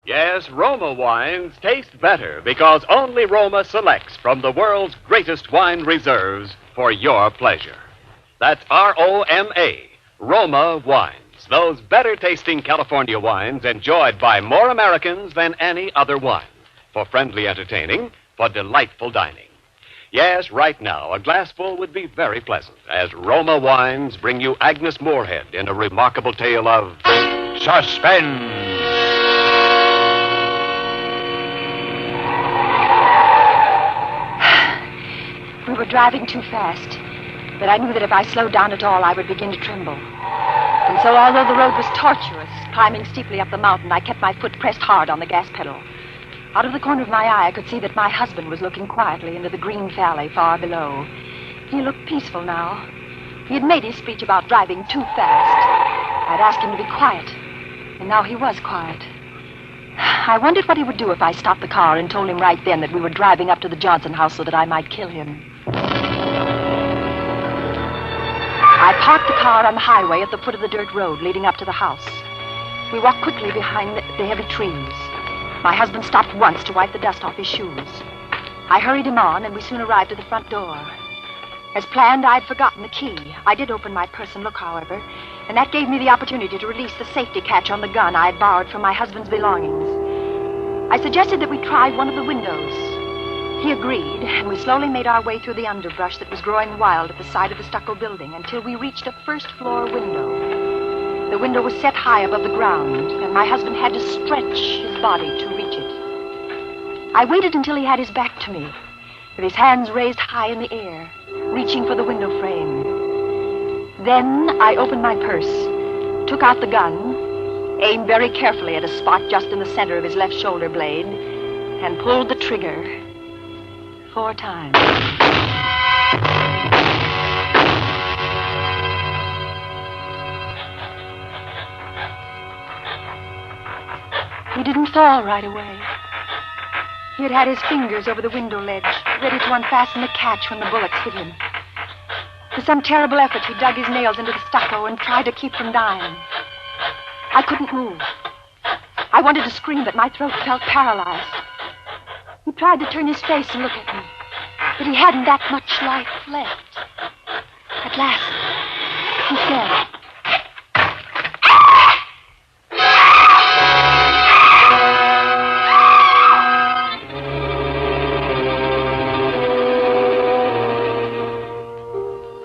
Yes, Roma wines taste better because only Roma selects from the world's greatest wine reserves for your pleasure. That's R-O-M-A, Roma wines. Those better-tasting California wines enjoyed by more Americans than any other wine. For friendly entertaining, for delightful dining. Yes, right now, a glassful would be very pleasant as Roma wines bring you Agnes Moorehead in a remarkable tale of suspense. We were driving too fast, but I knew that if I slowed down at all, I would begin to tremble. And so, although the road was tortuous, climbing steeply up the mountain, I kept my foot pressed hard on the gas pedal. Out of the corner of my eye, I could see that my husband was looking quietly into the green valley far below. He looked peaceful now. He had made his speech about driving too fast. I'd asked him to be quiet, and now he was quiet. I wondered what he would do if I stopped the car and told him right then that we were driving up to the Johnson house so that I might kill him. I parked the car on the highway at the foot of the dirt road leading up to the house. We walked quickly behind the heavy trees. My husband stopped once to wipe the dust off his shoes. I hurried him on, and we soon arrived at the front door. As planned, I'd forgotten the key. I did open my purse and look, however, and that gave me the opportunity to release the safety catch on the gun I had borrowed from my husband's belongings. I suggested that we try one of the windows. He agreed, and we slowly made our way through the underbrush that was growing wild at the side of the stucco building until we reached a first-floor window. The window was set high above the ground, and my husband had to stretch his body to reach it. I waited until he had his back to me, with his hands raised high in the air, reaching for the window frame. Then I opened my purse, took out the gun, aimed very carefully at a spot just in the center of his left shoulder blade, and pulled the trigger 4 times. He didn't fall right away. He had had his fingers over the window ledge, ready to unfasten the catch when the bullets hit him. With some terrible effort, he dug his nails into the stucco and tried to keep from dying. I couldn't move. I wanted to scream, but my throat felt paralyzed. He tried to turn his face and look at me, but he hadn't that much life left. At last, he said,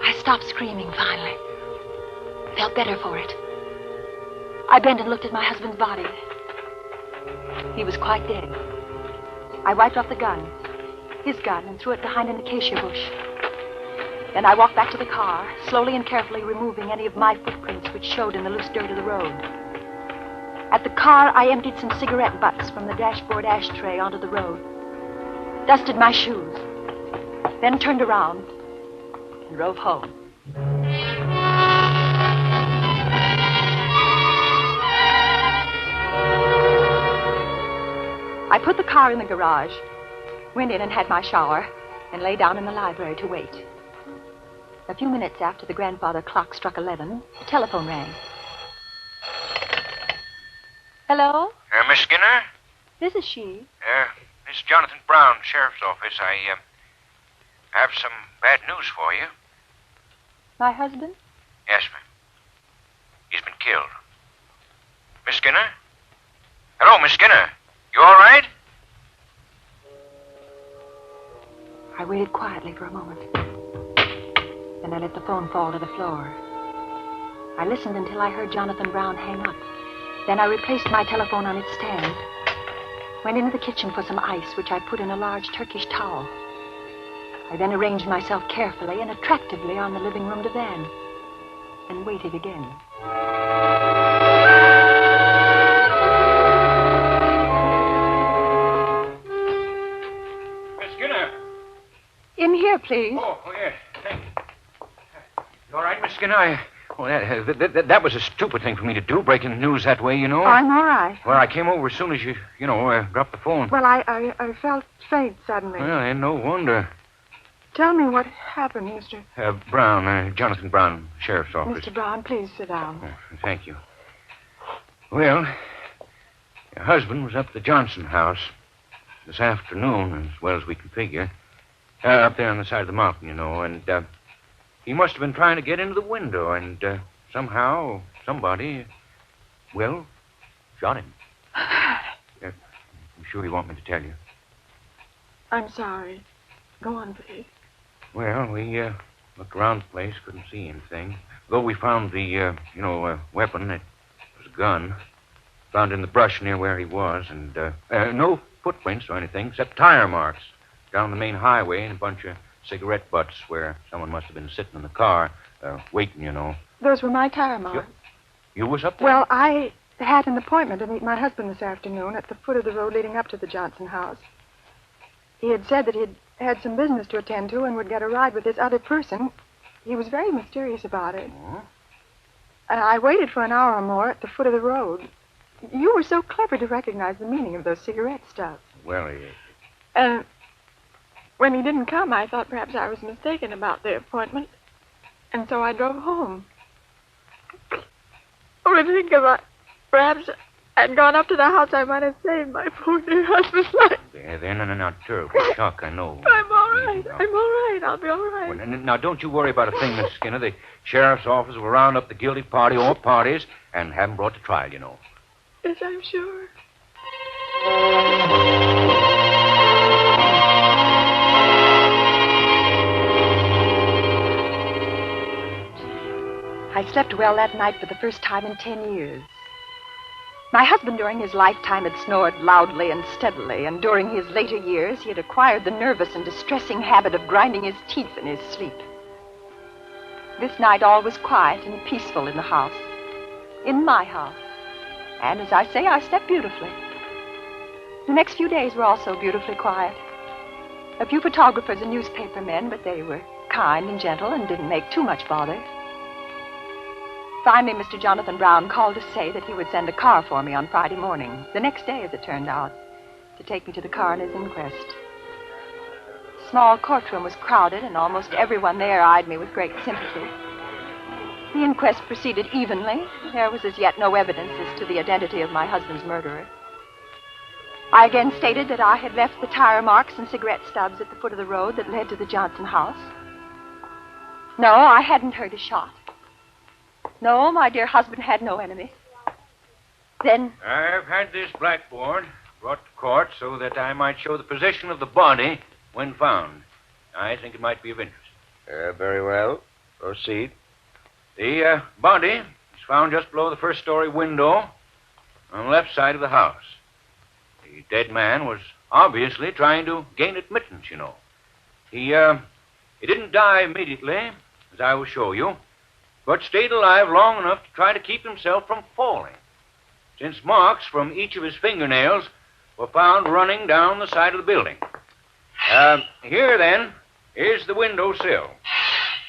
I stopped screaming finally. Felt better for it. I bent and looked at my husband's body. He was quite dead. I wiped off the gun, his gun, and threw it behind an acacia bush. Then I walked back to the car, slowly and carefully removing any of my footprints which showed in the loose dirt of the road. At the car, I emptied some cigarette butts from the dashboard ashtray onto the road, dusted my shoes, then turned around and drove home. I put the car in the garage, went in and had my shower, and lay down in the library to wait. A few minutes after the grandfather clock struck 11, the telephone rang. Hello? Miss Skinner? This is she. This is Jonathan Brown, Sheriff's Office. I have some bad news for you. My husband? Yes, ma'am. He's been killed. Miss Skinner? Hello, Miss Skinner. You all right? I waited quietly for a moment. Then I let the phone fall to the floor. I listened until I heard Jonathan Brown hang up. Then I replaced my telephone on its stand. Went into the kitchen for some ice, which I put in a large Turkish towel. I then arranged myself carefully and attractively on the living room divan. And waited again. In here, please. Oh, yes. Thank you. You all right, Miss Skinner? That was a stupid thing for me to do, breaking the news that way, you know. I'm all right. Well, I came over as soon as you dropped the phone. Well, I felt faint suddenly. Well, ain't no wonder. Tell me what happened, Mr. Brown, Jonathan Brown, Sheriff's Office. Mr. Brown, please sit down. Oh, thank you. Well, Your husband was up at the Johnson house this afternoon, as well as we can figure. Up there on the side of the mountain, and he must have been trying to get into the window, and somehow somebody, well, shot him. You sure you want me to tell you? I'm sorry. Go on, please. Well, we looked around the place, couldn't see anything. Though we found the, weapon. It was a gun. Found in the brush near where he was, and no footprints or anything, except tire marks down the main highway and a bunch of cigarette butts where someone must have been sitting in the car, waiting, Those were my tire marks. You was up there? Well, I had an appointment to meet my husband this afternoon at the foot of the road leading up to the Johnson house. He had said that he'd had some business to attend to and would get a ride with this other person. He was very mysterious about it. Oh? And I waited for an hour or more at the foot of the road. You were so clever to recognize the meaning of those cigarette stubs. Well, And when he didn't come, I thought perhaps I was mistaken about the appointment. And so I drove home. Only to think about perhaps I'd gone up to the house, I might have saved my poor dear husband's life. They're not terrible shock, I know. I'm all right. I'm all right. I'll be all right. Well, now, don't you worry about a thing, Miss Skinner. The sheriff's office will round up the guilty party or parties and have them brought to trial, Yes, I'm sure. I slept well that night for the first time in 10 years. My husband during his lifetime had snored loudly and steadily, and during his later years he had acquired the nervous and distressing habit of grinding his teeth in his sleep. This night all was quiet and peaceful in the house, in my house. And as I say, I slept beautifully. The next few days were also beautifully quiet. A few photographers and newspaper men, but they were kind and gentle and didn't make too much bother. Finally, Mr. Jonathan Brown called to say that he would send a car for me on Friday morning, the next day, as it turned out, to take me to the coroner's inquest. The small courtroom was crowded, and almost everyone there eyed me with great sympathy. The inquest proceeded evenly. There was as yet no evidence as to the identity of my husband's murderer. I again stated that I had left the tire marks and cigarette stubs at the foot of the road that led to the Johnson house. No, I hadn't heard a shot. No, my dear husband had no enemy. Then... I've had this blackboard brought to court so that I might show the position of the body when found. I think it might be of interest. Very well. Proceed. The body was found just below the first-story window on the left side of the house. The dead man was obviously trying to gain admittance, He didn't die immediately, as I will show you, but stayed alive long enough to try to keep himself from falling, since marks from each of his fingernails were found running down the side of the building. Here, then, is the window sill,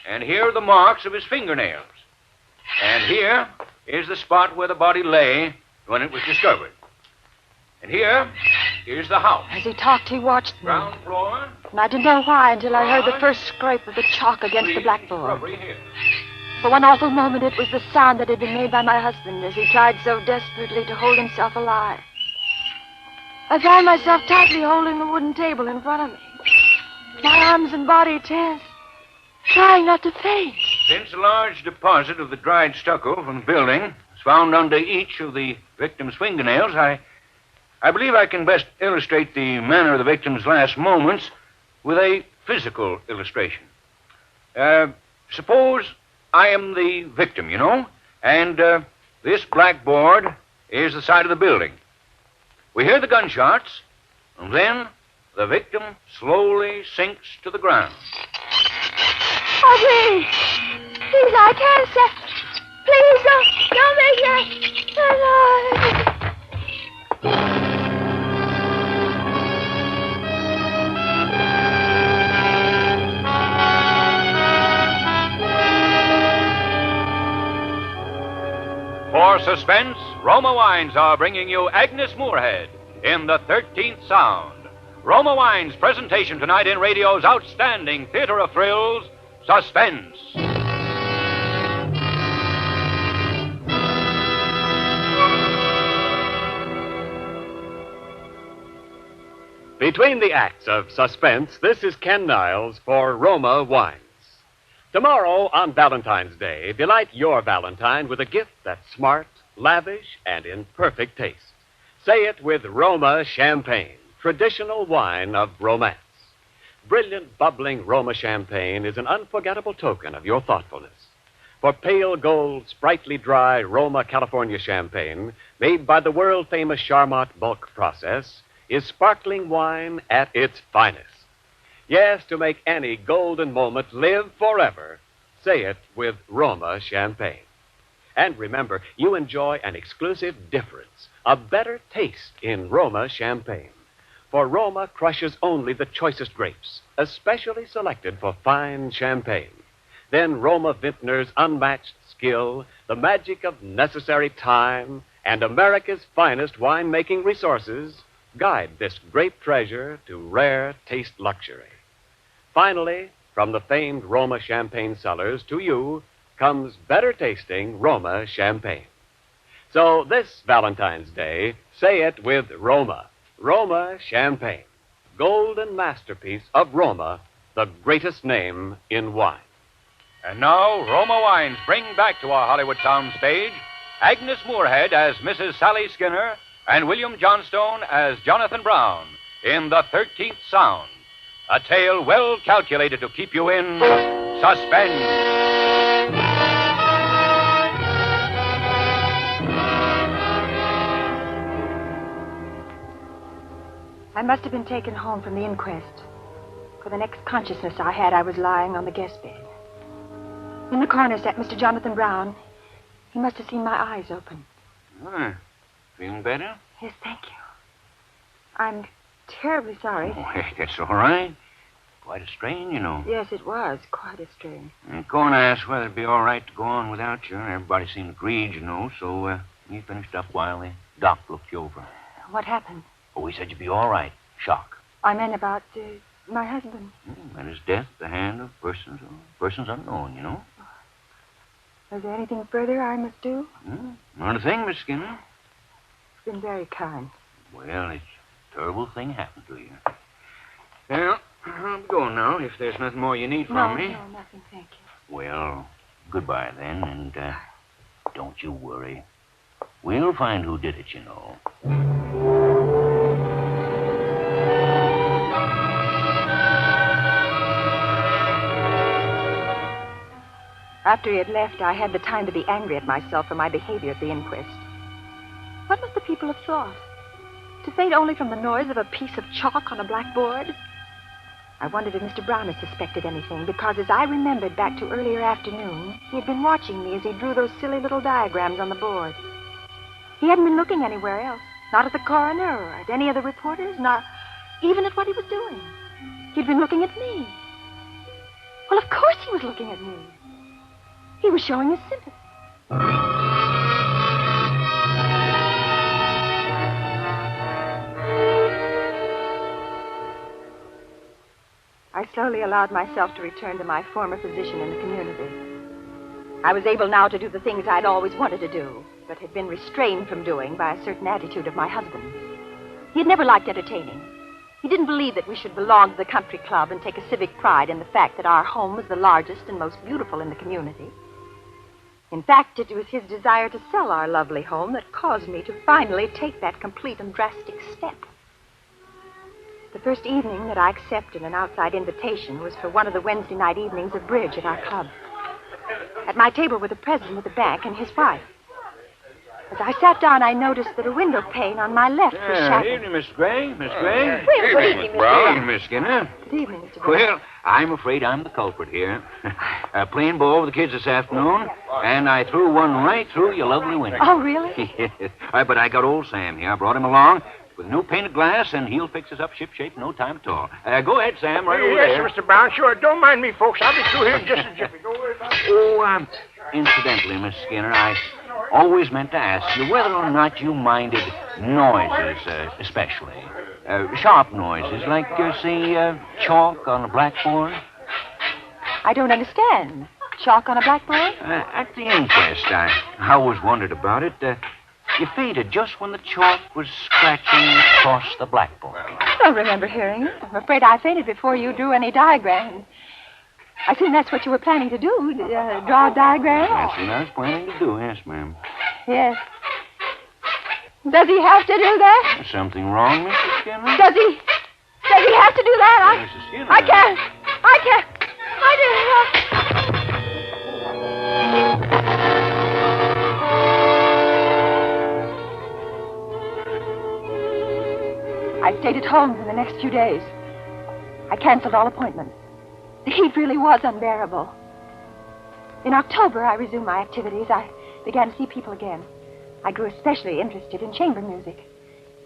and here are the marks of his fingernails. And here is the spot where the body lay when it was discovered. And here's the house. As he talked, he watched me. Ground floor. And I didn't know why until I heard the first scrape of the chalk against the blackboard. Here. For one awful moment, it was the sound that had been made by my husband as he tried so desperately to hold himself alive. I found myself tightly holding the wooden table in front of me, my arms and body tense, trying not to faint. Since a large deposit of the dried stucco from the building was found under each of the victim's fingernails, I believe I can best illustrate the manner of the victim's last moments with a physical illustration. Suppose I am the victim, and this blackboard is the side of the building. We hear the gunshots, and then the victim slowly sinks to the ground. Oh, please, I can't say. Please, don't make that. No. For Suspense, Roma Wines are bringing you Agnes Moorehead in The 13th Sound. Roma Wines' presentation tonight in radio's outstanding theater of thrills, Suspense. Between the acts of Suspense, this is Ken Niles for Roma Wines. Tomorrow, on Valentine's Day, delight your Valentine with a gift that's smart, lavish, and in perfect taste. Say it with Roma Champagne, traditional wine of romance. Brilliant, bubbling Roma Champagne is an unforgettable token of your thoughtfulness. For pale gold, sprightly dry Roma California Champagne, made by the world-famous Charmat bulk process, is sparkling wine at its finest. Yes, to make any golden moment live forever, say it with Roma Champagne. And remember, you enjoy an exclusive difference, a better taste in Roma Champagne. For Roma crushes only the choicest grapes, especially selected for fine champagne. Then Roma vintners' unmatched skill, the magic of necessary time, and America's finest wine-making resources guide this grape treasure to rare taste luxury. Finally, from the famed Roma Champagne cellars to you comes better-tasting Roma Champagne. So this Valentine's Day, say it with Roma. Roma Champagne, golden masterpiece of Roma, the greatest name in wine. And now, Roma Wines bring back to our Hollywood soundstage Agnes Moorehead as Mrs. Sally Skinner and William Johnstone as Jonathan Brown in The 13th Sound, a tale well calculated to keep you in suspense. I must have been taken home from the inquest. For the next consciousness I had, I was lying on the guest bed. In the corner sat Mr. Jonathan Brown. He must have seen my eyes open. Feeling better? Yes, thank you. I'm terribly sorry. Oh, hey, that's all right. Quite a strain, you know. Yes, it was quite a strain. The coroner asked whether it'd be all right to go on without you. Everybody seemed agreed, you know, so we finished up while the doc looked you over. What happened? Oh, he said you'd be all right. Shock. I meant about my husband. And his death at the hand of persons unknown, you know. Is there anything further I must do? Not a thing, Miss Skinner. It's been very kind. Well, it's a terrible thing happened to you. Well, I'm going now, if there's nothing more you need from me. No, nothing, thank you. Well, goodbye then, and don't you worry. We'll find who did it, you know. After he had left, I had the time to be angry at myself for my behavior at the inquest. What must the people have thought? To fade only from the noise of a piece of chalk on a blackboard? I wondered if Mr. Brown had suspected anything, because as I remembered back to earlier afternoon, he had been watching me as he drew those silly little diagrams on the board. He hadn't been looking anywhere else, not at the coroner or at any of the reporters, not even at what he was doing. He'd been looking at me. Well, of course he was looking at me. He was showing his sympathy. I slowly allowed myself to return to my former position in the community. I was able now to do the things I'd always wanted to do, but had been restrained from doing by a certain attitude of my husband. He had never liked entertaining. He didn't believe that we should belong to the country club and take a civic pride in the fact that our home was the largest and most beautiful in the community. In fact, it was his desire to sell our lovely home that caused me to finally take that complete and drastic step. The first evening that I accepted an outside invitation was for one of the Wednesday night evenings of bridge at our club. At my table were the president of the bank and his wife. As I sat down, I noticed that a window pane on my left was shattered. Good evening, Miss Gray. Miss Gray. Good evening, Mr. Brown. Miss Skinner. Good evening, Mr. Brown. Well, I'm afraid I'm the culprit here. Playing ball with the kids this afternoon, and I threw one right through your lovely window. Oh, really? Yes. But I got old Sam here. I brought him along with new painted glass, and he'll fix us up shipshape in no time at all. Go ahead, Sam, right over there. Yes, Mr. Brown, sure. Don't mind me, folks. I'll be through here in just a jiffy. Don't worry about it. Oh, incidentally, Miss Skinner, I always meant to ask you whether or not you minded noises, especially. Sharp noises, like, say, chalk on a blackboard. I don't understand. Chalk on a blackboard? At the inquest, I always wondered about it. You fainted just when the chalk was scratching across the blackboard. don't remember hearing it. I'm afraid I fainted before you drew any diagrams. I assume that's what you were planning to do, draw a diagram? That's what I was planning to do, yes, ma'am. Yes. Does he have to do that? Is something wrong, Mr. Skinner? Does he have to do that? Mrs. Skinner. I can't. I stayed at home for the next few days. I canceled all appointments. The heat really was unbearable. In October, I resumed my activities. I began to see people again. I grew especially interested in chamber music.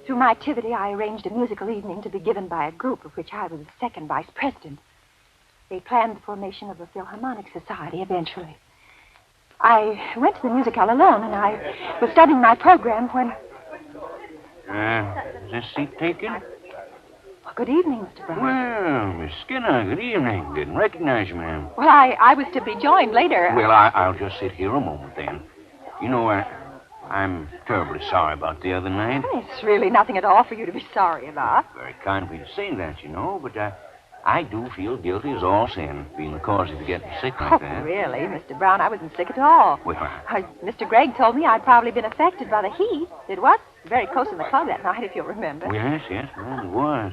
Through my activity, I arranged a musical evening to be given by a group of which I was the second vice president. They planned the formation of a Philharmonic Society eventually. I went to the music hall alone, and I was studying my program when... Is this seat taken? Well, good evening, Mr. Brown. Well, Miss Skinner, good evening. Didn't recognize you, ma'am. Well, I was to be joined later. Well, I'll just sit here a moment, then. You know, I'm terribly sorry about the other night. It's really nothing at all for you to be sorry about. Very kind of you to say that, you know, but I do feel guilty as all sin, being the cause of you getting sick like that. Really, Mr. Brown, I wasn't sick at all. Well, Mr. Gregg told me I'd probably been affected by the heat. It was very close in the club that night, if you'll remember. yes, ma'am, it was.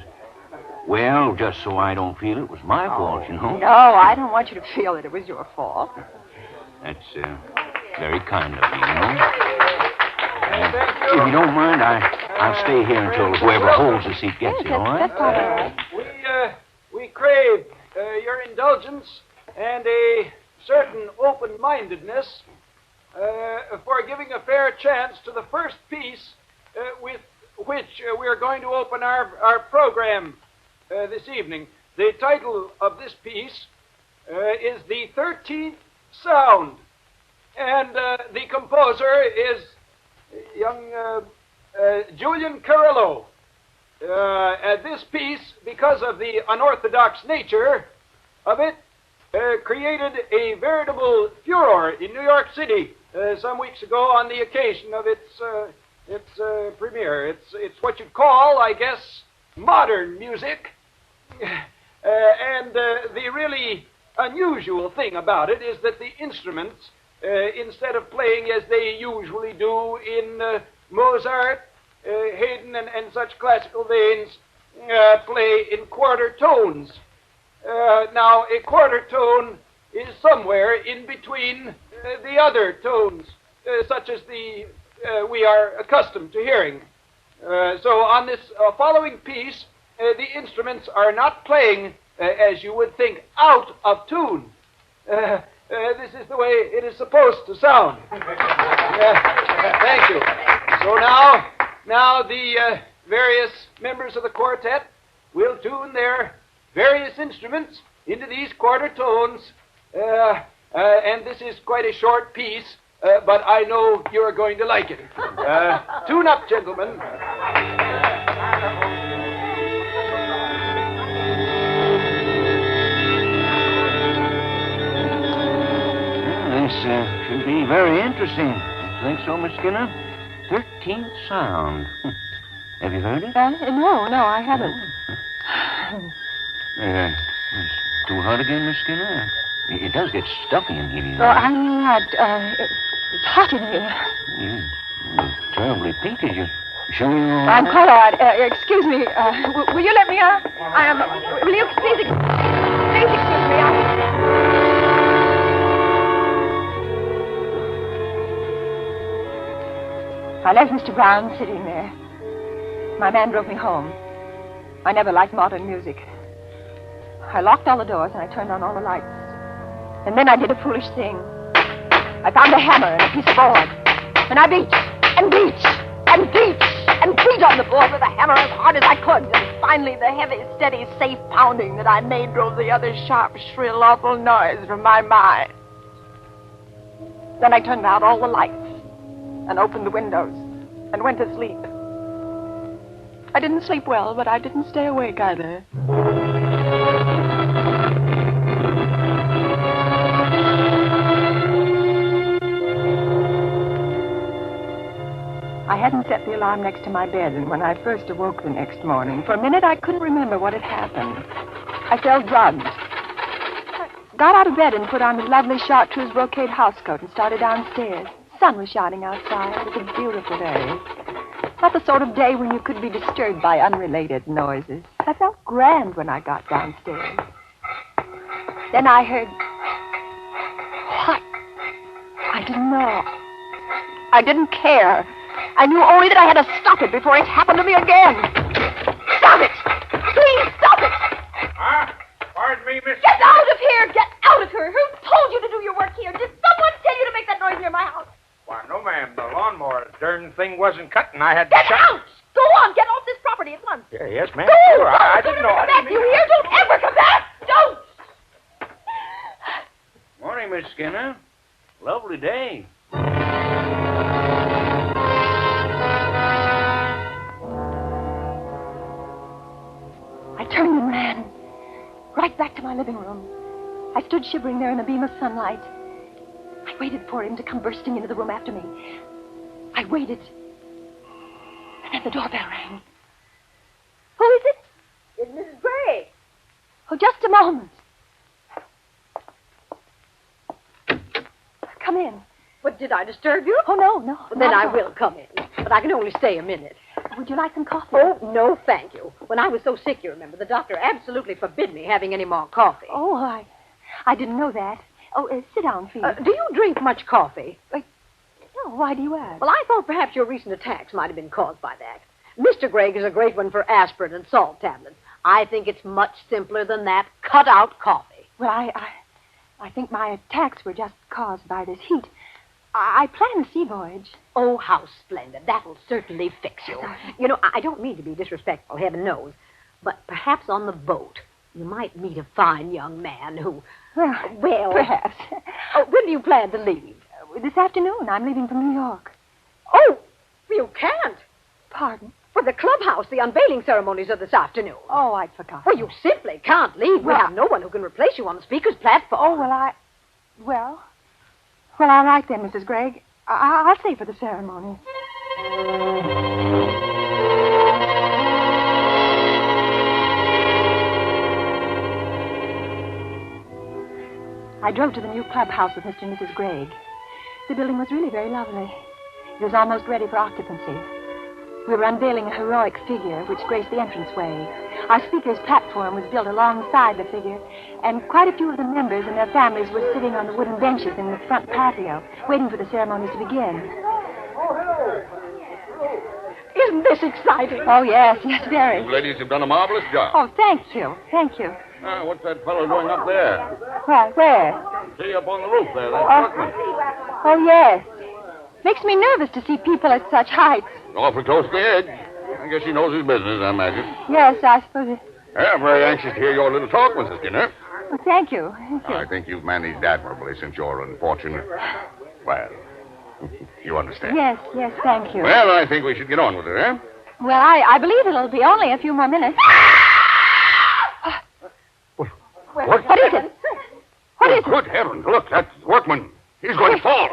Well, just so I don't feel it was my fault, you know. No, I don't want you to feel that it was your fault. That's very kind of you, you know. If you don't mind, I'll stay here until whoever holds the seat gets Yes, here, all right? that's all right. We crave your indulgence and a certain open-mindedness for giving a fair chance to the first piece with which we're going to open our program this evening. The title of this piece is The 13th Sound, and the composer is young Julian Carrillo. This piece, because of the unorthodox nature of it, created a veritable furor in New York City some weeks ago on the occasion of its premiere. It's what you'd call, I guess, modern music. And the really unusual thing about it is that the instruments, instead of playing as they usually do in Mozart, Haydn, and such classical veins, play in quarter tones. Now, a quarter tone is somewhere in between the other tones, such as we are accustomed to hearing. So on this following piece, the instruments are not playing, as you would think, out of tune. This is the way it is supposed to sound. Thank you. So now the various members of the quartet will tune their various instruments into these quarter tones, and this is quite a short piece, but I know you're going to like it. Tune up, gentlemen. This should be very interesting. Think so, Miss Skinner? 13th Sound. Have you heard it? No, I haven't. It's too hot again, Miss Skinner? It does get stuffy in here, you know. I'm not. It's hot in here. You're terribly peated. You sure you're all I'm right? quite all right. Excuse me. Will you let me out? Will you please excuse me? I left Mr. Brown sitting there. My man drove me home. I never liked modern music. I locked all the doors and I turned on all the lights. And then I did a foolish thing. I found a hammer and a piece of board. And I beat and beat and beat and beat on the board with a hammer as hard as I could. And finally the heavy, steady, safe pounding that I made drove the other sharp, shrill, awful noise from my mind. Then I turned out all the lights and opened the windows and went to sleep. I didn't sleep well, but I didn't stay awake either. I hadn't Someone set the alarm next to my bed, and when I first awoke the next morning, for a minute I couldn't remember what had happened. I felt drugged. I got out of bed and put on his lovely chartreuse brocade housecoat and started downstairs. The sun was shining outside. It was a beautiful day. Not the sort of day when you could be disturbed by unrelated noises. I felt grand when I got downstairs. Then I heard... What? I didn't know. I didn't care. I knew only that I had to stop it before it happened to me again. Stop it! Please, stop it! Pardon me, Miss... Get out of here! Get out of here! Who told you to do your work here? Did someone tell you to make that noise near my house? Why, no, ma'am. The lawnmower darn thing wasn't cut, and I had to Get shut... out! Go on! Get off this property at once! Yeah, yes, ma'am. Go! Sure, I Don't didn't know. ever come back! You hear? Don't ever come back! Don't! Morning, Miss Skinner. Lovely day. I turned and ran. Right back to my living room. I stood shivering there in the beam of sunlight. I waited for him to come bursting into the room after me. I waited. And then the doorbell rang. Who is it? It's Mrs. Gray. Oh, just a moment. Come in. But did I disturb you? Oh, no. Well, then not I at all. will come in. But I can only stay a minute. Would you like some coffee? Oh, no, thank you. When I was so sick, you remember, the doctor absolutely forbid me having any more coffee. Oh, I didn't know that. Oh, sit down, please. Do you drink much coffee? No, why do you ask? Well, I thought perhaps your recent attacks might have been caused by that. Mr. Gregg is a great one for aspirin and salt tablets. I think it's much simpler than that. Cut out coffee. Well, I think my attacks were just caused by this heat. I planned a sea voyage. Oh, how splendid. That'll certainly fix you. You know, I don't mean to be disrespectful, heaven knows. But perhaps on the boat, you might meet a fine young man who... Well... Perhaps. Oh, when do you plan to leave? This afternoon. I'm leaving from New York. Oh, you can't. Pardon? For the clubhouse, the unveiling ceremonies are this afternoon. Oh, I'd forgotten. Well, you simply can't leave. We Well- have no one who can replace you on the speaker's platform. Oh, well, all right then, Mrs. Gregg. I'll stay for the ceremony. I drove to the new clubhouse with Mr. and Mrs. Gregg. The building was really very lovely. It was almost ready for occupancy. We were unveiling a heroic figure which graced the entranceway. Our speaker's platform was built alongside the figure, and quite a few of the members and their families were sitting on the wooden benches in the front patio, waiting for the ceremonies to begin. Isn't this exciting? Oh, yes, very. You ladies have done a marvelous job. Oh, thank you. What's that fellow doing up there? Where? See, up on the roof there, that Oh. truckman. Oh, yes. Makes me nervous to see people at such heights. Awfully close to the edge. I guess he knows his business, I imagine. Yes, I suppose it... I'm very anxious to hear your little talk, Mrs. Skinner. Well, thank you. I think you've managed admirably since your unfortunate... Well, you understand. Yes, thank you. Well, I think we should get on with it, eh? Well, I believe it'll be only a few more minutes. What? What is it? What is it? Good heavens, look, that workman. He's going to fall.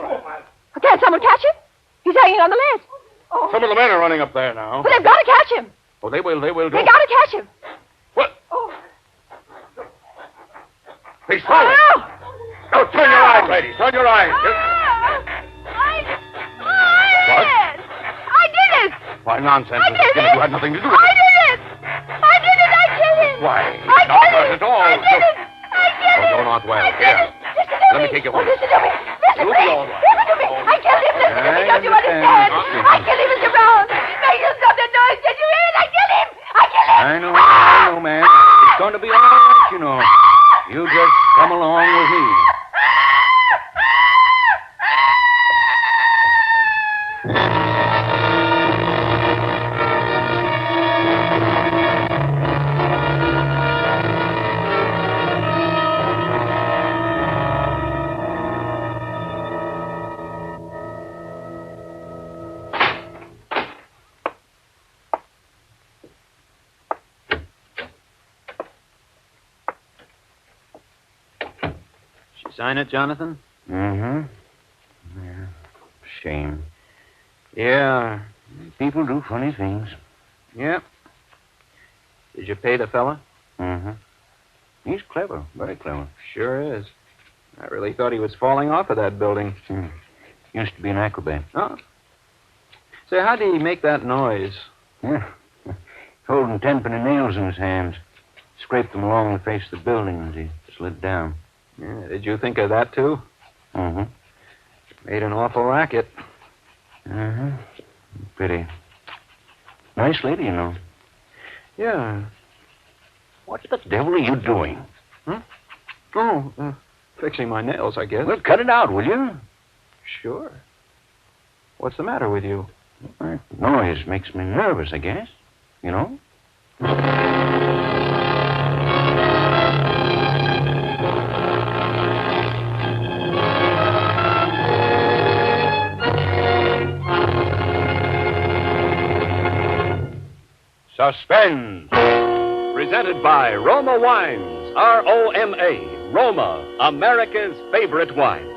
Can't someone catch him? He's hanging on the ledge. Some of the men are running up there now. Well, they've got to catch him. Oh, they will do. They got to catch him. What? He's falling. Oh, Now, turn your eyes, ladies. Turn your eyes. What? I did it! Why, nonsense, I Mrs. did Skinner. it! You had nothing to do with I it. did it! I did it! I killed him! Why, I not did hurt it! at all. I did it! I did it! You're not well. I did Here. it! Listen to Let me take you home. Listen to me! Listen You'll to be me! all right. Listen to me! I killed him! Listen to me! Don't you understand? I killed him, Mr. Brown! Make you stop that noise! Did you hear it? I killed him! I killed him! I know, man. It's going to be all right, you know. You just come along with me. Sign it, Jonathan? Mm-hmm. Yeah. Shame. Yeah. People do funny things. Yeah. Did you pay the fella? Mm-hmm. He's clever, very clever. Sure is. I really thought he was falling off of that building. Used to be an acrobat. Oh. Say, how did he make that noise? Yeah. Holding 10-penny nails in his hands. Scraped them along the face of the building as he slid down. Yeah, did you think of that, too? Mm-hmm. Made an awful racket. Mm-hmm. Pretty nice lady, you know. Yeah. What the devil are you doing? Oh, fixing my nails, I guess. Well, cut it out, will you? Sure. What's the matter with you? That noise makes me nervous, I guess. You know? Suspense. Presented by Roma Wines, R-O-M-A, Roma, America's favorite wines.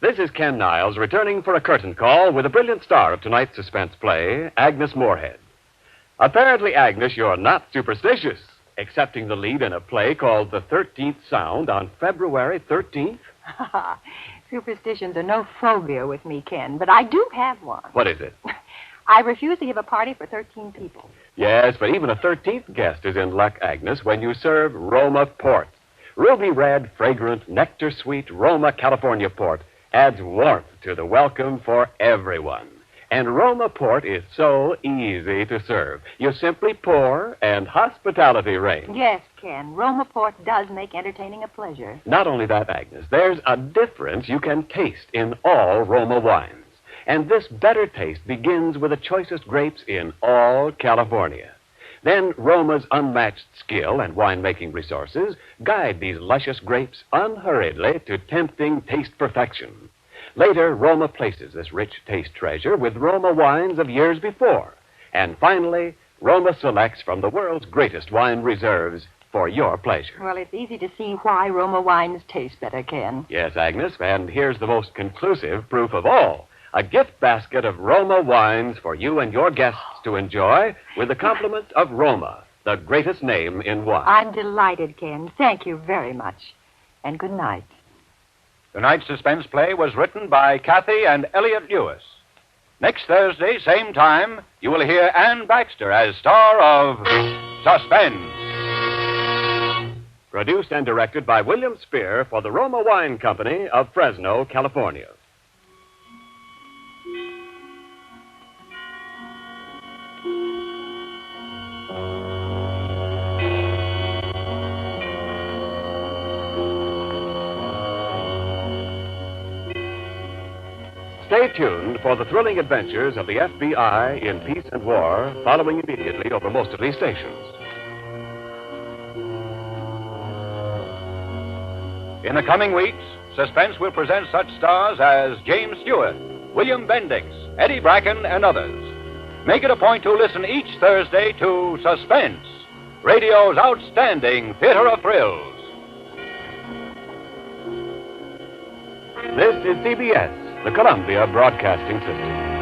This is Ken Niles returning for a curtain call with a brilliant star of tonight's suspense play, Agnes Moorehead. Apparently, Agnes, you're not superstitious, accepting the lead in a play called The 13th Sound on February 13th. Superstitions are no phobia with me, Ken, but I do have one. What is it? I refuse to give a party for 13 people. Yes, but even a 13th guest is in luck, Agnes, when you serve Roma Port. Ruby red, fragrant, nectar-sweet Roma California Port adds warmth to the welcome for everyone. And Roma Port is so easy to serve. You simply pour and hospitality reigns. Yes, Ken, Roma Port does make entertaining a pleasure. Not only that, Agnes, there's a difference you can taste in all Roma wines. And this better taste begins with the choicest grapes in all California. Then Roma's unmatched skill and winemaking resources guide these luscious grapes unhurriedly to tempting taste perfection. Later, Roma places this rich taste treasure with Roma wines of years before. And finally, Roma selects from the world's greatest wine reserves for your pleasure. Well, it's easy to see why Roma wines taste better, Ken. Yes, Agnes, and here's the most conclusive proof of all. A gift basket of Roma wines for you and your guests to enjoy with the compliments of Roma, the greatest name in wine. I'm delighted, Ken. Thank you very much. And good night. Tonight's suspense play was written by Kathy and Elliot Lewis. Next Thursday, same time, you will hear Ann Baxter as star of Suspense. Produced and directed by William Spear for the Roma Wine Company of Fresno, California. Stay tuned for the thrilling adventures of the FBI in peace and war, following immediately over most of these stations. In the coming weeks, Suspense will present such stars as James Stewart, William Bendix, Eddie Bracken, and others. Make it a point to listen each Thursday to Suspense, radio's outstanding theater of thrills. This is CBS, the Columbia Broadcasting System.